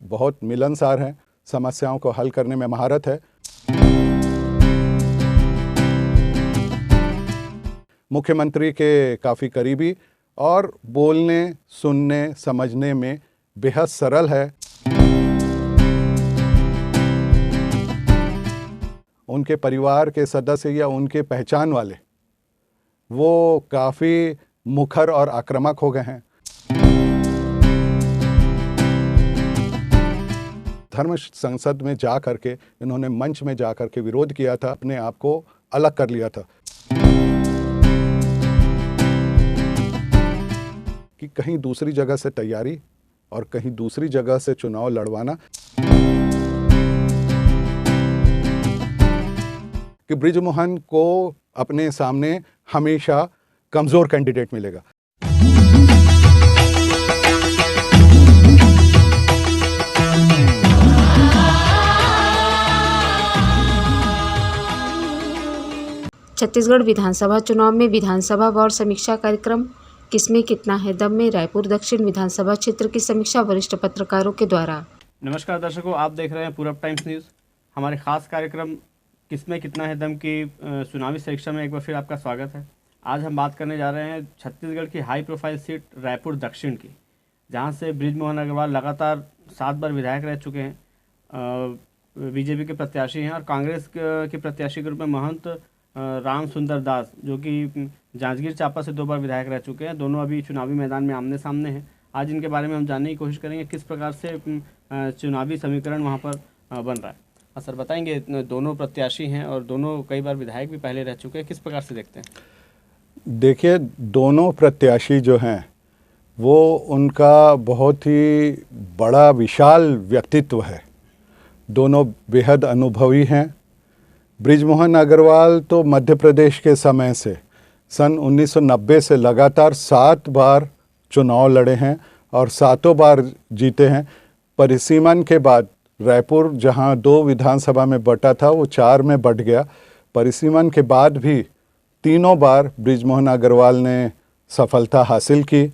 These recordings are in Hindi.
बहुत मिलनसार हैं, समस्याओं को हल करने में महारत है। मुख्यमंत्री के काफ़ी करीबी और बोलने, सुनने, समझने में बेहद सरल है। उनके परिवार के सदस्य या उनके पहचान वाले वो काफ़ी मुखर और आक्रामक हो गए हैं। धर्म संसद में जा करके इन्होंने मंच में जा करके विरोध किया था, अपने आप को अलग कर लिया था कि कहीं दूसरी जगह से तैयारी और कहीं दूसरी जगह से चुनाव लड़वाना, कि बृजमोहन को अपने सामने हमेशा कमज़ोर कैंडिडेट मिलेगा। छत्तीसगढ़ विधानसभा चुनाव में विधानसभा वार समीक्षा कार्यक्रम किसमें कितना है दम में रायपुर दक्षिण विधानसभा क्षेत्र की समीक्षा वरिष्ठ पत्रकारों के द्वारा। नमस्कार दर्शकों, आप देख रहे हैं पूरब टाइम्स न्यूज़। हमारे खास कार्यक्रम किसमें कितना है दम की चुनावी समीक्षा में एक बार फिर आपका स्वागत है। आज हम बात करने जा रहे हैं छत्तीसगढ़ की हाई प्रोफाइल सीट रायपुर दक्षिण की, जहां से बृजमोहन अग्रवाल लगातार 7 बार विधायक रह चुके हैं, बीजेपी के प्रत्याशी हैं, और कांग्रेस के प्रत्याशी के रूप में महंत राम सुंदर दास, जो कि जांजगीर चांपा से 2 बार विधायक रह चुके हैं। दोनों अभी चुनावी मैदान में आमने सामने हैं। आज इनके बारे में हम जानने की कोशिश करेंगे किस प्रकार से चुनावी समीकरण वहाँ पर बन रहा है। सर बताएंगे, दोनों प्रत्याशी हैं और दोनों कई बार विधायक भी पहले रह चुके हैं, किस प्रकार से देखते हैं? देखिए, दोनों प्रत्याशी जो हैं वो उनका बहुत ही बड़ा विशाल व्यक्तित्व है, दोनों बेहद अनुभवी हैं। बृजमोहन अग्रवाल तो मध्य प्रदेश के समय से सन 1990 से लगातार 7 बार चुनाव लड़े हैं और 7 बार जीते हैं। परिसीमन के बाद रायपुर जहां 2 विधानसभा में बटा था वो 4 में बट गया। परिसीमन के बाद भी 3 बार बृजमोहन अग्रवाल ने सफलता हासिल की।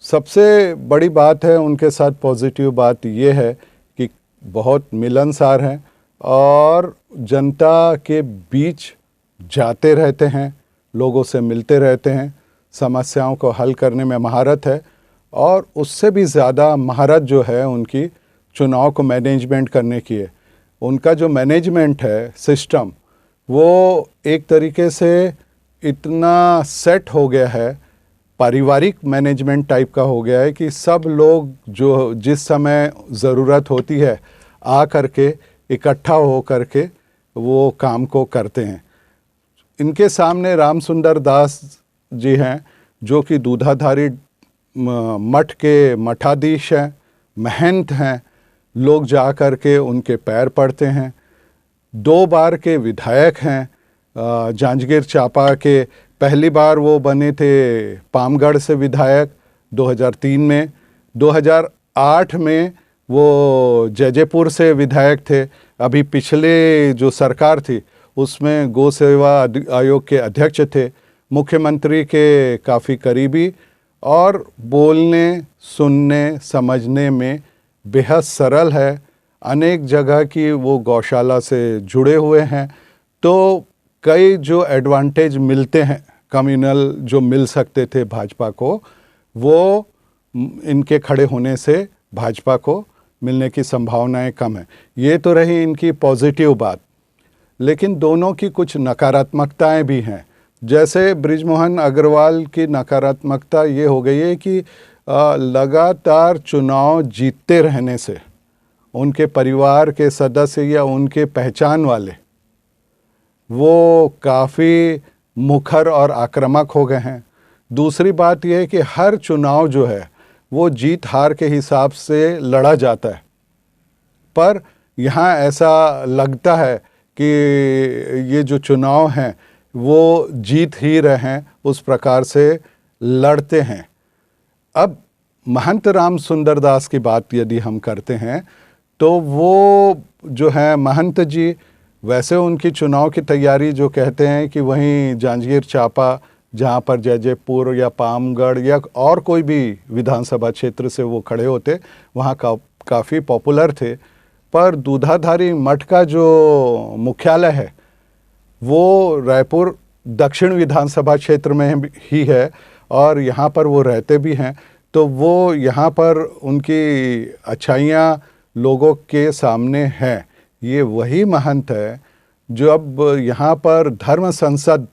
सबसे बड़ी बात है उनके साथ, पॉजिटिव बात ये है कि बहुत मिलनसार हैं और जनता के बीच जाते रहते हैं, लोगों से मिलते रहते हैं, समस्याओं को हल करने में महारत है। और उससे भी ज़्यादा महारत जो है उनकी चुनाव को मैनेजमेंट करने की है। उनका जो मैनेजमेंट है सिस्टम, वो एक तरीके से इतना सेट हो गया है, पारिवारिक मैनेजमेंट टाइप का हो गया है कि सब लोग जो जिस समय ज़रूरत होती है आ करके इकट्ठा हो करके वो काम को करते हैं। इनके सामने राम सुंदर दास जी हैं, जो कि दूधाधारी मठ के मठाधीश हैं, महंत हैं। लोग जा कर के उनके पैर पड़ते हैं। 2 बार के विधायक हैं। जांजगीर चांपा के पहली बार वो बने थे पामगढ़ से विधायक 2003 में, 2008 में वो जयपुर से विधायक थे। अभी पिछले जो सरकार थी उसमें गौ सेवा आयोग के अध्यक्ष थे। मुख्यमंत्री के काफ़ी करीबी और बोलने, सुनने, समझने में बेहद सरल है। अनेक जगह की वो गौशाला से जुड़े हुए हैं, तो कई जो एडवांटेज मिलते हैं कम्युनल जो मिल सकते थे भाजपा को, वो इनके खड़े होने से भाजपा को मिलने की संभावनाएं कम है। ये तो रही इनकी पॉजिटिव बात, लेकिन दोनों की कुछ नकारात्मकताएं भी हैं। जैसे बृजमोहन अग्रवाल की नकारात्मकता ये हो गई है कि लगातार चुनाव जीतते रहने से उनके परिवार के सदस्य या उनके पहचान वाले वो काफ़ी मुखर और आक्रामक हो गए हैं। दूसरी बात यह है कि हर चुनाव जो है वो जीत हार के हिसाब से लड़ा जाता है, पर यहाँ ऐसा लगता है कि ये जो चुनाव हैं वो जीत ही रहे हैं, उस प्रकार से लड़ते हैं। अब महंत राम सुंदर दास की बात यदि हम करते हैं तो वो जो है महंत जी, वैसे उनकी चुनाव की तैयारी जो कहते हैं कि वहीं जांजगीर चांपा जहाँ पर जयपुर या पामगढ़ या और कोई भी विधानसभा क्षेत्र से वो खड़े होते, वहाँ काफ़ी पॉपुलर थे। पर दूधाधारी मठ का जो मुख्यालय है वो रायपुर दक्षिण विधानसभा क्षेत्र में ही है और यहाँ पर वो रहते भी हैं। तो वो यहाँ पर उनकी अच्छाइयाँ लोगों के सामने हैं। ये वही महंत है जो अब यहाँ पर धर्म संसद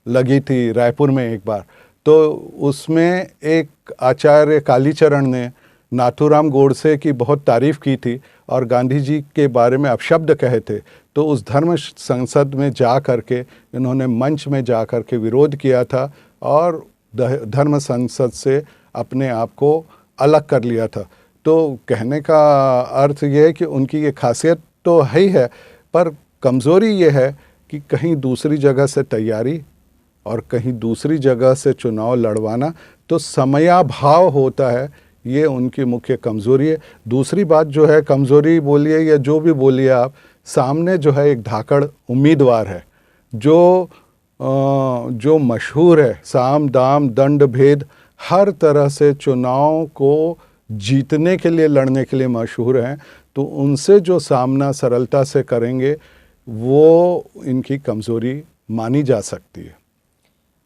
लगी थी रायपुर में एक बार, तो उसमें एक आचार्य कालीचरण ने नाथूराम गोडसे की बहुत तारीफ़ की थी और गांधी जी के बारे में अपशब्द कहे थे। तो उस धर्म संसद में जा कर के इन्होंने मंच में जा कर के विरोध किया था और धर्म संसद से अपने आप को अलग कर लिया था। तो कहने का अर्थ ये है कि उनकी ये खासियत तो है ही है, पर कमज़ोरी ये है कि कहीं दूसरी जगह से तैयारी और कहीं दूसरी जगह से चुनाव लड़वाना, तो समयाभाव होता है, ये उनकी मुख्य कमज़ोरी है। दूसरी बात जो है, कमज़ोरी बोलिए या जो भी बोलिए आप, सामने जो है एक धाकड़ उम्मीदवार है जो मशहूर है, साम दाम दंड भेद हर तरह से चुनाव को जीतने के लिए लड़ने के लिए मशहूर हैं। तो उनसे जो सामना सरलता से करेंगे वो इनकी कमज़ोरी मानी जा सकती है।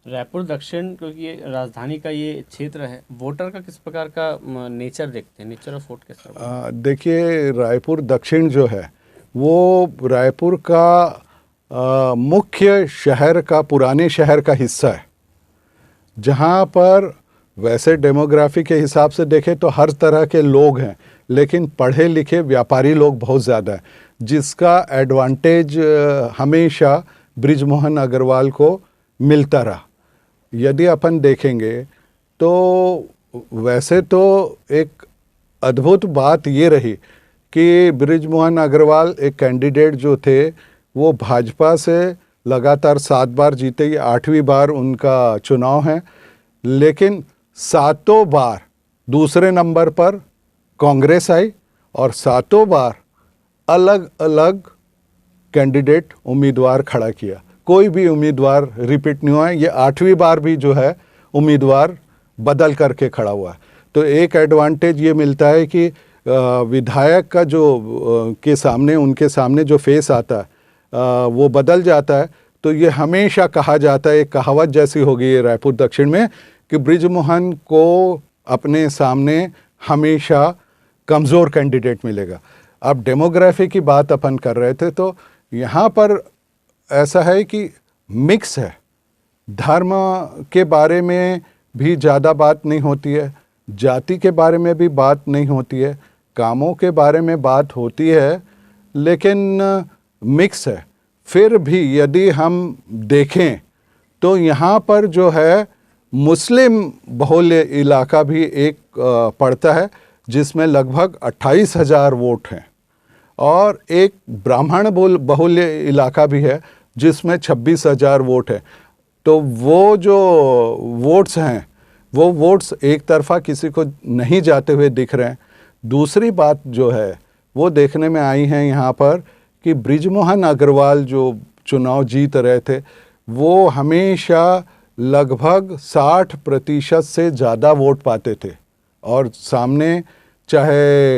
रायपुर दक्षिण, क्योंकि ये राजधानी का ये क्षेत्र है, वोटर का किस प्रकार का नेचर देखते हैं, नेचर ऑफ वोट किस तरह? देखिए, रायपुर दक्षिण जो है वो रायपुर का मुख्य शहर का, पुराने शहर का हिस्सा है, जहाँ पर वैसे डेमोग्राफी के हिसाब से देखें तो हर तरह के लोग हैं, लेकिन पढ़े लिखे व्यापारी लोग बहुत ज़्यादा हैं, जिसका एडवांटेज हमेशा बृजमोहन अग्रवाल को मिलता रहा। यदि अपन देखेंगे तो वैसे तो एक अद्भुत बात ये रही कि बृजमोहन अग्रवाल एक कैंडिडेट जो थे वो भाजपा से लगातार 7 बार जीते, ये 8वीं बार उनका चुनाव है, लेकिन 7 बार दूसरे नंबर पर कांग्रेस आई और 7 बार अलग अलग कैंडिडेट उम्मीदवार खड़ा किया, कोई भी उम्मीदवार रिपीट नहीं हुआ है। ये 8वीं बार भी जो है उम्मीदवार बदल करके खड़ा हुआ है। तो एक एडवांटेज ये मिलता है कि विधायक का जो के सामने, उनके सामने जो फेस आता है वो बदल जाता है। तो ये हमेशा कहा जाता है, एक कहावत जैसी हो गई है रायपुर दक्षिण में, कि बृजमोहन को अपने सामने हमेशा कमज़ोर कैंडिडेट मिलेगा। अब डेमोग्राफी की बात अपन कर रहे थे, तो यहाँ पर ऐसा है कि मिक्स है, धर्म के बारे में भी ज़्यादा बात नहीं होती है, जाति के बारे में भी बात नहीं होती है, कामों के बारे में बात होती है, लेकिन मिक्स है। फिर भी यदि हम देखें तो यहाँ पर जो है मुस्लिम बहुल इलाका भी एक पड़ता है, जिसमें लगभग 28,000 वोट हैं, और एक ब्राह्मण बहुल इलाका भी है जिसमें 26,000 वोट है। तो वो जो वोट्स हैं वो वोट्स एक तरफा किसी को नहीं जाते हुए दिख रहे हैं। दूसरी बात जो है वो देखने में आई है यहाँ पर कि बृजमोहन अग्रवाल जो चुनाव जीत रहे थे वो हमेशा लगभग 60% से ज़्यादा वोट पाते थे, और सामने चाहे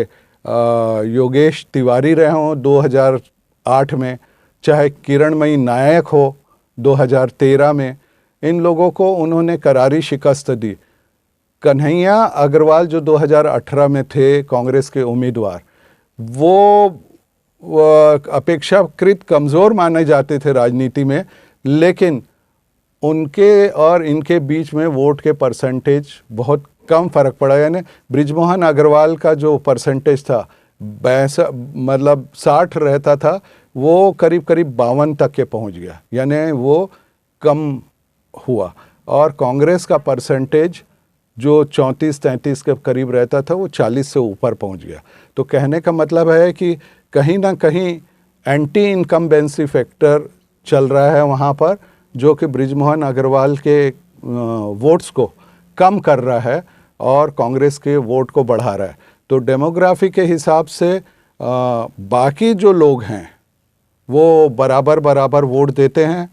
योगेश तिवारी रहे हों 2008 में, चाहे किरणमयी नायक हो 2013 में, इन लोगों को उन्होंने करारी शिकस्त दी। कन्हैया अग्रवाल जो 2018 में थे कांग्रेस के उम्मीदवार, वो अपेक्षाकृत कमज़ोर माने जाते थे राजनीति में, लेकिन उनके और इनके बीच में वोट के परसेंटेज बहुत कम फ़र्क पड़ा। यानी बृजमोहन अग्रवाल का जो परसेंटेज था 60 रहता था, वो करीब करीब 52 तक के पहुंच गया, यानी वो कम हुआ। और कांग्रेस का परसेंटेज जो 34-33 के करीब रहता था वो 40 से ऊपर पहुंच गया। तो कहने का मतलब है कि कहीं ना कहीं एंटी इनकम्बेंसी फैक्टर चल रहा है वहाँ पर, जो कि बृजमोहन अग्रवाल के वोट्स को कम कर रहा है और कांग्रेस के वोट को बढ़ा रहा है। तो डेमोग्राफी के हिसाब से बाकी जो लोग हैं वो बराबर वोट देते हैं।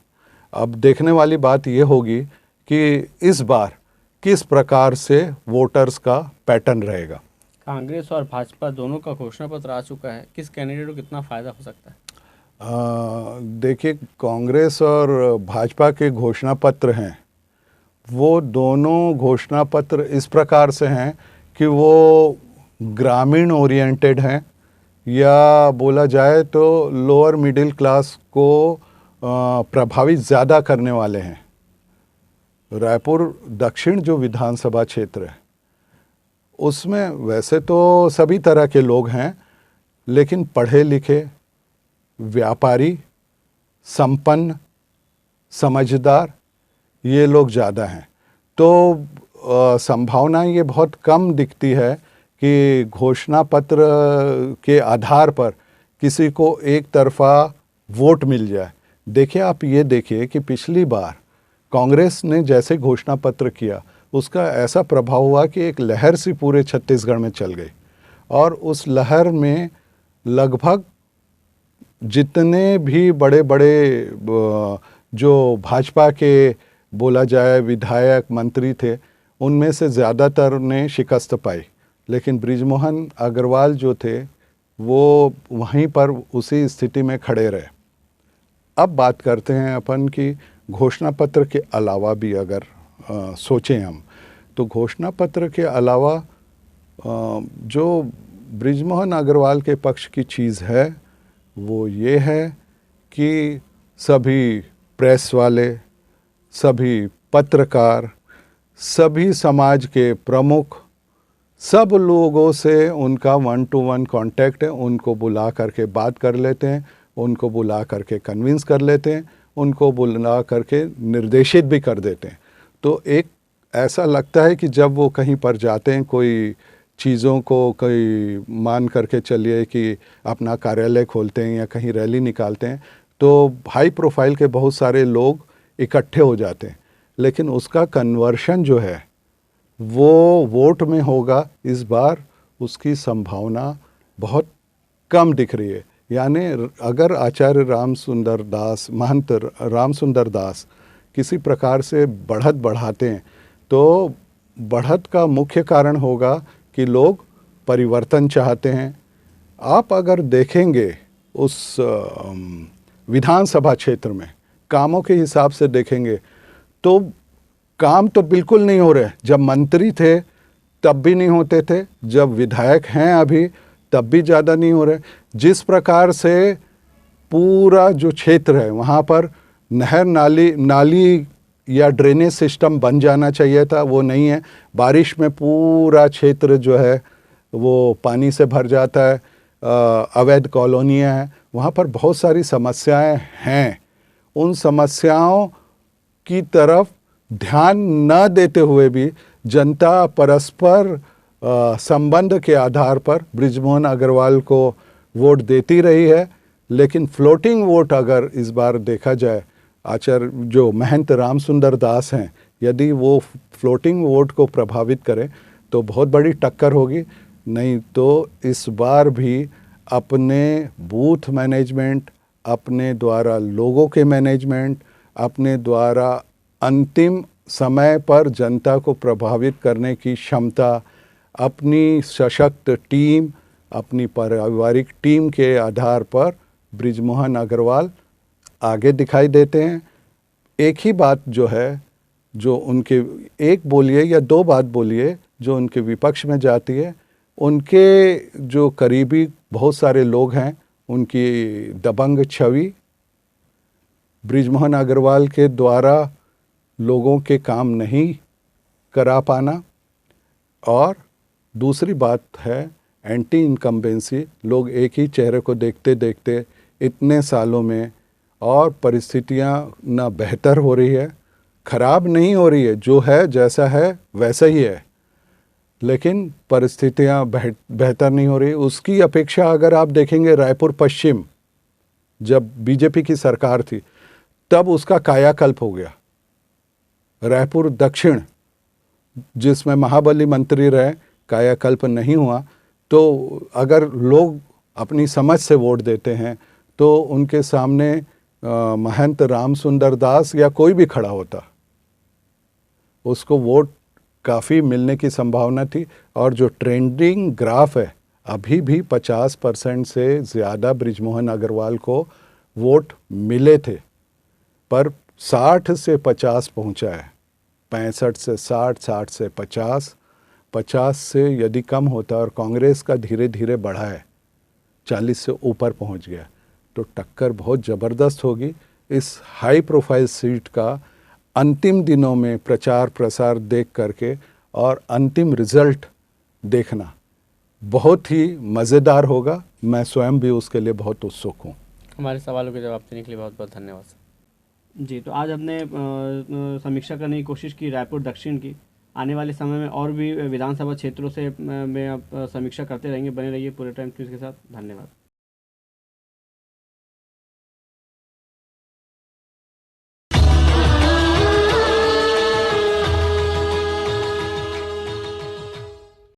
अब देखने वाली बात ये होगी कि इस बार किस प्रकार से वोटर्स का पैटर्न रहेगा। कांग्रेस और भाजपा दोनों का घोषणा पत्र आ चुका है, किस कैंडिडेट को कितना फ़ायदा हो सकता है? देखिए, कांग्रेस और भाजपा के घोषणा पत्र हैं, वो दोनों घोषणा पत्र इस प्रकार से हैं कि वो ग्रामीण ओरिएंटेड हैं, या बोला जाए तो लोअर मिडिल क्लास को प्रभावित ज़्यादा करने वाले हैं। रायपुर दक्षिण जो विधानसभा क्षेत्र है उसमें वैसे तो सभी तरह के लोग हैं, लेकिन पढ़े लिखे, व्यापारी, संपन्न, समझदार, ये लोग ज़्यादा हैं। तो संभावना ये बहुत कम दिखती है कि घोषणा पत्र के आधार पर किसी को एक तरफा वोट मिल जाए। देखिए, आप ये देखिए कि पिछली बार कांग्रेस ने जैसे घोषणा पत्र किया उसका ऐसा प्रभाव हुआ कि एक लहर सी पूरे छत्तीसगढ़ में चल गई, और उस लहर में लगभग जितने भी बड़े बड़े जो भाजपा के बोला जाए विधायक मंत्री थे उनमें से ज़्यादातर ने शिकस्त पाई, लेकिन बृजमोहन अग्रवाल जो थे वो वहीं पर उसी स्थिति में खड़े रहे। अब बात करते हैं अपन कि घोषणा पत्र के अलावा भी अगर सोचें हम, तो घोषणा पत्र के अलावा जो बृजमोहन अग्रवाल के पक्ष की चीज़ है वो ये है कि सभी प्रेस वाले, सभी पत्रकार, सभी समाज के प्रमुख, सब लोगों से उनका 1-to-1 कांटेक्ट है। उनको बुला करके बात कर लेते हैं, उनको बुला करके कन्विंस कर लेते हैं, उनको बुला करके निर्देशित भी कर देते हैं। तो एक ऐसा लगता है कि जब वो कहीं पर जाते हैं, कोई चीज़ों को कोई मान करके चलिए कि अपना कार्यालय खोलते हैं या कहीं रैली निकालते हैं, तो हाई प्रोफाइल के बहुत सारे लोग इकट्ठे हो जाते हैं, लेकिन उसका कन्वर्शन जो है वो वोट में होगा इस बार उसकी संभावना बहुत कम दिख रही है। यानी अगर आचार्य रामसुंदर दास, महंत रामसुंदर दास किसी प्रकार से बढ़त बढ़ाते हैं तो बढ़त का मुख्य कारण होगा कि लोग परिवर्तन चाहते हैं। आप अगर देखेंगे उस विधानसभा क्षेत्र में कामों के हिसाब से देखेंगे तो काम तो बिल्कुल नहीं हो रहे। जब मंत्री थे तब भी नहीं होते थे, जब विधायक हैं अभी तब भी ज़्यादा नहीं हो रहे। जिस प्रकार से पूरा जो क्षेत्र है वहाँ पर नहर नाली या ड्रेनेज सिस्टम बन जाना चाहिए था, वो नहीं है। बारिश में पूरा क्षेत्र जो है वो पानी से भर जाता है, अवैध कॉलोनियाँ हैं, वहाँ पर बहुत सारी समस्याएं हैं। उन समस्याओं की तरफ ध्यान न देते हुए भी जनता परस्पर संबंध के आधार पर बृजमोहन अग्रवाल को वोट देती रही है। लेकिन फ्लोटिंग वोट अगर इस बार देखा जाए, आचार्य जो महंत रामसुंदर दास हैं, यदि वो फ्लोटिंग वोट को प्रभावित करें तो बहुत बड़ी टक्कर होगी। नहीं तो इस बार भी अपने बूथ मैनेजमेंट, अपने द्वारा लोगों के मैनेजमेंट, अपने द्वारा अंतिम समय पर जनता को प्रभावित करने की क्षमता, अपनी सशक्त टीम, अपनी पारिवारिक टीम के आधार पर बृजमोहन अग्रवाल आगे दिखाई देते हैं। एक ही बात जो है, जो उनके एक बोलिए या दो बात बोलिए जो उनके विपक्ष में जाती है, उनके जो करीबी बहुत सारे लोग हैं उनकी दबंग छवि, बृजमोहन अग्रवाल के द्वारा लोगों के काम नहीं करा पाना, और दूसरी बात है एंटी इनकम्बेंसी। लोग एक ही चेहरे को देखते देखते इतने सालों में, और परिस्थितियां ना बेहतर हो रही है, ख़राब नहीं हो रही है, जो है जैसा है वैसा ही है, लेकिन परिस्थितियां बेहतर नहीं हो रही। उसकी अपेक्षा अगर आप देखेंगे रायपुर पश्चिम जब बीजेपी की सरकार थी तब उसका कायाकल्प हो गया। रायपुर दक्षिण जिसमें महाबली मंत्री रहे, कायाकल्प नहीं हुआ। तो अगर लोग अपनी समझ से वोट देते हैं तो उनके सामने महंत रामसुंदर दास या कोई भी खड़ा होता उसको वोट काफ़ी मिलने की संभावना थी। और जो ट्रेंडिंग ग्राफ है, अभी भी 50% से ज़्यादा बृजमोहन अग्रवाल को वोट मिले थे, पर 60 से 50 पहुंचा है, 65 से 60, 60 से 50, 50 से यदि कम होता और कांग्रेस का धीरे धीरे बढ़ा है, 40 से ऊपर पहुंच गया, तो टक्कर बहुत ज़बरदस्त होगी। इस हाई प्रोफाइल सीट का अंतिम दिनों में प्रचार प्रसार देख करके और अंतिम रिजल्ट देखना बहुत ही मज़ेदार होगा। मैं स्वयं भी उसके लिए बहुत उत्सुक हूँ। हमारे सवालों के जवाब देने के लिए बहुत बहुत धन्यवाद सर। जी, तो आज हमने समीक्षा करने की कोशिश की रायपुर दक्षिण की। आने वाले समय में और भी विधानसभा क्षेत्रों से में आप समीक्षा करते रहेंगे। बने रहिए पूरे टाइम न्यूज़ के साथ। धन्यवाद।